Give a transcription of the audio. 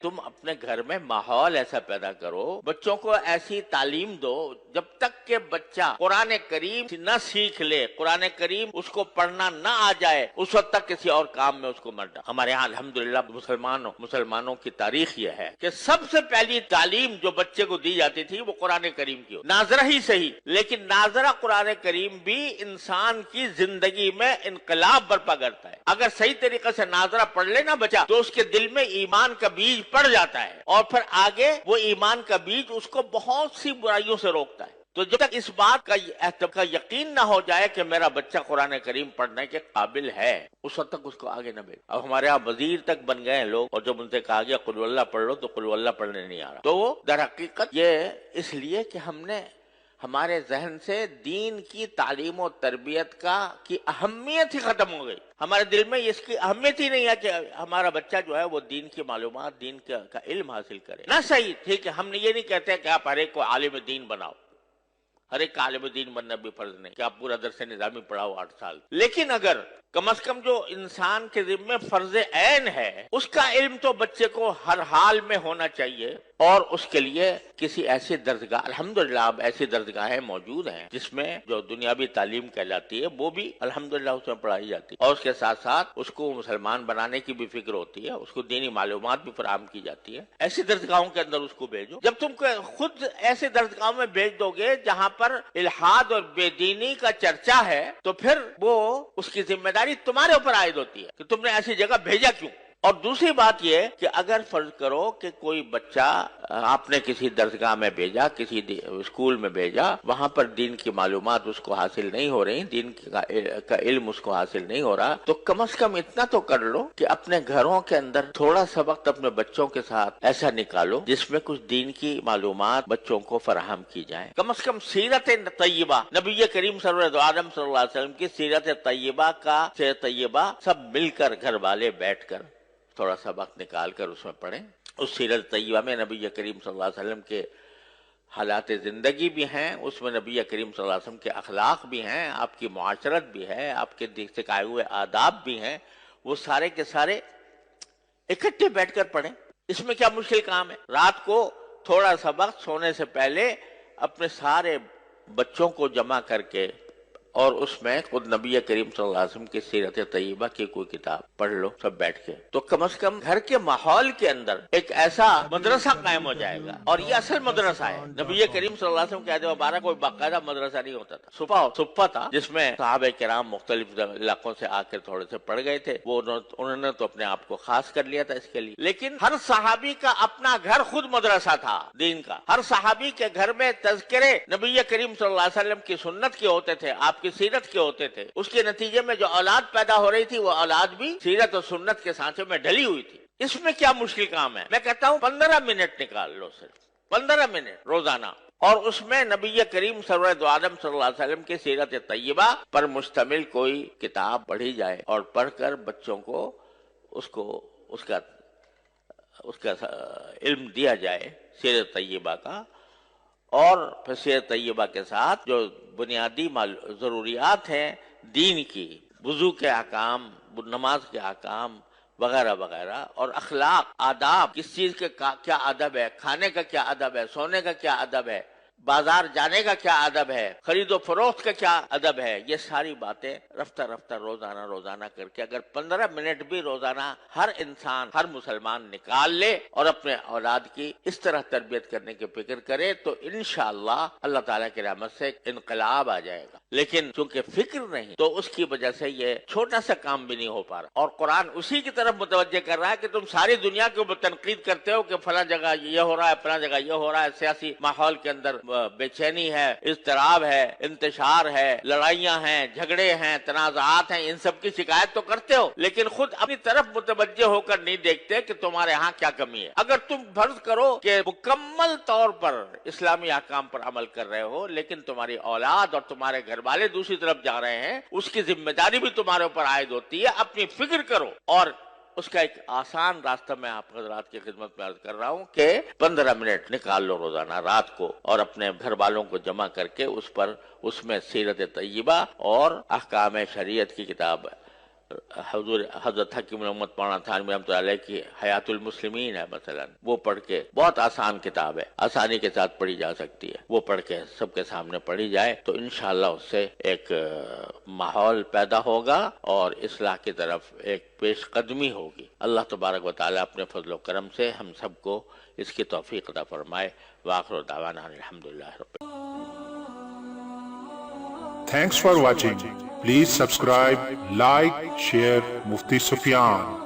تم اپنے گھر میں ماحول ایسا پیدا کرو، بچوں کو ایسی تعلیم دو جب تک کہ بچہ قرآن کریم نہ سیکھ لے، قرآن کریم اس کو پڑھنا نہ آ جائے، اس وقت تک کسی اور کام میں اس کو مت ڈالو۔ ہمارے یہاں الحمدللہ مسلمانوں کی تاریخ یہ ہے کہ سب سے پہلی تعلیم جو بچے کو دی جاتی تھی وہ قرآن کریم کی ہوتی، ناظرہ ہی صحیح، لیکن ناظرہ قرآن کریم بھی انسان کی زندگی میں انقلاب برپا کرتا ہے۔ اگر صحیح طریقے سے ناظرہ پڑھ لے نا بچہ تو اس کے دل میں ایمان کا بیج پڑ جاتا ہے، اور پھر آگے وہ ایمان کا بیج اس کو بہت سی برائیوں سے روکتا ہے۔ تو جب تک اس بات کا یقین نہ ہو جائے کہ میرا بچہ قرآن کریم پڑھنے کے قابل ہے، اس وقت تک اس کو آگے نہ بھیجو۔ اب ہمارے یہاں وزیر تک بن گئے ہیں لوگ، اور جب ان سے کہا گیا قل اللہ پڑھ لو تو قل اللہ پڑھنے نہیں آ رہا۔ تو وہ در حقیقت یہ اس لیے کہ ہم نے ہمارے ذہن سے دین کی تعلیم و تربیت کی اہمیت ہی ختم ہو گئی۔ ہمارے دل میں اس کی اہمیت ہی نہیں ہے کہ ہمارا بچہ جو ہے وہ دین کی معلومات، دین کا علم حاصل کرے۔ نہ صحیح، ٹھیک ہے، ہم نے یہ نہیں کہتے کہ آپ ہر ایک کو عالم دین بناؤ، ہر ایک کا عالم دین بننا بھی فرض نہیں کہ آپ پورا درس نظامی پڑھاؤ 8 سال، لیکن اگر کم از کم جو انسان کے ذمہ فرض عین ہے اس کا علم تو بچے کو ہر حال میں ہونا چاہیے، اور اس کے لیے کسی ایسی درسگاہ، الحمدللہ اب ایسی درسگاہیں موجود ہیں جس میں جو دنیاوی تعلیم کہلاتی ہے وہ بھی الحمدللہ اس میں پڑھائی جاتی ہے، اور اس کے ساتھ ساتھ اس کو مسلمان بنانے کی بھی فکر ہوتی ہے، اس کو دینی معلومات بھی فراہم کی جاتی ہے۔ ایسی درسگاہوں کے اندر اس کو بھیجو۔ جب تم خود ایسے درسگاہوں میں بھیج دو گے جہاں پر الحاد اور بے دینی کا چرچا ہے تو پھر وہ اس کی ذمہ داری تمہارے اوپر عائد ہوتی ہے کہ تم نے ایسی جگہ بھیجا کیوں۔ اور دوسری بات یہ کہ اگر فرض کرو کہ کوئی بچہ آپ نے کسی درسگاہ میں بھیجا، کسی اسکول میں بھیجا، وہاں پر دین کی معلومات اس کو حاصل نہیں ہو رہی، دین کا علم اس کو حاصل نہیں ہو رہا، تو کم از کم اتنا تو کر لو کہ اپنے گھروں کے اندر تھوڑا سا وقت اپنے بچوں کے ساتھ ایسا نکالو جس میں کچھ دین کی معلومات بچوں کو فراہم کی جائیں۔ کم از کم سیرت طیبہ، نبی کریم سرور عالم صلی اللہ علیہ وسلم کی سیرت طیبہ سب مل کر گھر والے بیٹھ کر تھوڑا سا وقت نکال کر اس میں پڑھیں۔ اس سیرت طیبہ میں نبی کریم صلی اللہ علیہ وسلم کے حالات زندگی بھی ہیں، اس میں نبی کریم صلی اللہ علیہ وسلم کے اخلاق بھی ہیں، آپ کی معاشرت بھی ہے، آپ کے سکھائے ہوئے آداب بھی ہیں، وہ سارے کے سارے اکٹھے بیٹھ کر پڑھیں۔ اس میں کیا مشکل کام ہے؟ رات کو تھوڑا سا وقت سونے سے پہلے اپنے سارے بچوں کو جمع کر کے اور اس میں خود نبی کریم صلی اللہ علیہ وسلم کی سیرت طیبہ کی کوئی کتاب پڑھ لو سب بیٹھ کے، تو کم از کم گھر کے ماحول کے اندر ایک ایسا مدرسہ قائم ہو جائے گا، اور یہ اصل مدرسہ ہے۔ نبی کریم صلی اللہ علیہ وسلم کے عہد مبارک کوئی باقاعدہ مدرسہ نہیں ہوتا تھا، صفہ تھا جس میں صحابہ کرام مختلف علاقوں سے آ کر تھوڑے سے پڑھ گئے تھے، وہ انہوں نے تو اپنے آپ کو خاص کر لیا تھا اس کے لیے، لیکن ہر صحابی کا اپنا گھر خود مدرسہ تھا دین کا۔ ہر صحابی کے گھر میں تذکرے نبی کریم صلی اللہ علیہ وسلم کی سنت کے ہوتے تھے، آپ کی سیرت کے ہوتے تھے، اس کے نتیجے میں جو اولاد پیدا ہو رہی تھی وہ اولاد بھی سیرت اور سنت کے سانچے میں ڈلی ہوئی تھی۔ اس میں کیا مشکل کام ہے؟ میں کہتا ہوں 15 منٹ نکال لو، صرف 15 منٹ روزانہ، اور اس میں نبی کریم سرور عالم صلی اللہ علیہ وسلم کی سیرت طیبہ پر مشتمل کوئی کتاب پڑھی جائے، اور پڑھ کر بچوں کو اس کا علم دیا جائے سیرت طیبہ کا، اور پھر سیرت طیبہ کے ساتھ جو بنیادی ضروریات ہیں دین کی، وضو کے احکام، نماز کے احکام وغیرہ وغیرہ، اور اخلاق، آداب، کس چیز کے کیا ادب ہے، کھانے کا کیا ادب ہے، سونے کا کیا ادب ہے، بازار جانے کا کیا ادب ہے، خرید و فروخت کا کیا ادب ہے، یہ ساری باتیں رفتہ روزانہ کر کے اگر 15 منٹ بھی روزانہ ہر انسان، ہر مسلمان نکال لے اور اپنے اولاد کی اس طرح تربیت کرنے کی فکر کرے تو انشاءاللہ اللہ تعالیٰ کی رحمت سے انقلاب آ جائے گا۔ لیکن چونکہ فکر نہیں تو اس کی وجہ سے یہ چھوٹا سا کام بھی نہیں ہو پا رہا، اور قرآن اسی کی طرف متوجہ کر رہا ہے کہ تم ساری دنیا کے اوپر تنقید کرتے ہو کہ فلاں جگہ یہ ہو رہا ہے، فلاں جگہ یہ ہو رہا ہے، سیاسی ماحول کے اندر بے چینی ہے، اضطراب ہے، انتشار ہے، لڑائیاں ہیں، جھگڑے ہیں، تنازعات ہیں، ان سب کی شکایت تو کرتے ہو، لیکن خود اپنی طرف متوجہ ہو کر نہیں دیکھتے کہ تمہارے ہاں کیا کمی ہے۔ اگر تم فرض کرو کہ مکمل طور پر اسلامی احکام پر عمل کر رہے ہو، لیکن تمہاری اولاد اور تمہارے گھر والے دوسری طرف جا رہے ہیں، اس کی ذمہ داری بھی تمہارے اوپر عائد ہوتی ہے۔ اپنی فکر کرو، اور اس کا ایک آسان راستہ میں آپ حضرات کی خدمت میں عرض کر رہا ہوں کہ 15 منٹ نکال لو روزانہ رات کو، اور اپنے گھر والوں کو جمع کر کے اس میں سیرت طیبہ اور احکام شریعت کی کتاب حضور حضرت حکیم محمد مولانا تھانوی رحمۃ اللہ علیہ کی حیات المسلمین ہے مثلا، وہ پڑھ کے، بہت آسان کتاب ہے، آسانی کے ساتھ پڑھی جا سکتی ہے، وہ پڑھ کے سب کے سامنے پڑھی جائے تو انشاءاللہ اس سے ایک ماحول پیدا ہوگا اور اصلاح کی طرف ایک پیش قدمی ہوگی۔ اللہ تبارک و تعالیٰ اپنے فضل و کرم سے ہم سب کو اس کی توفیق عطا فرمائے۔ وآخر دعوانا الحمدللہ رب۔ Thanks for watching. Please subscribe, like, share Mufti Sufyan.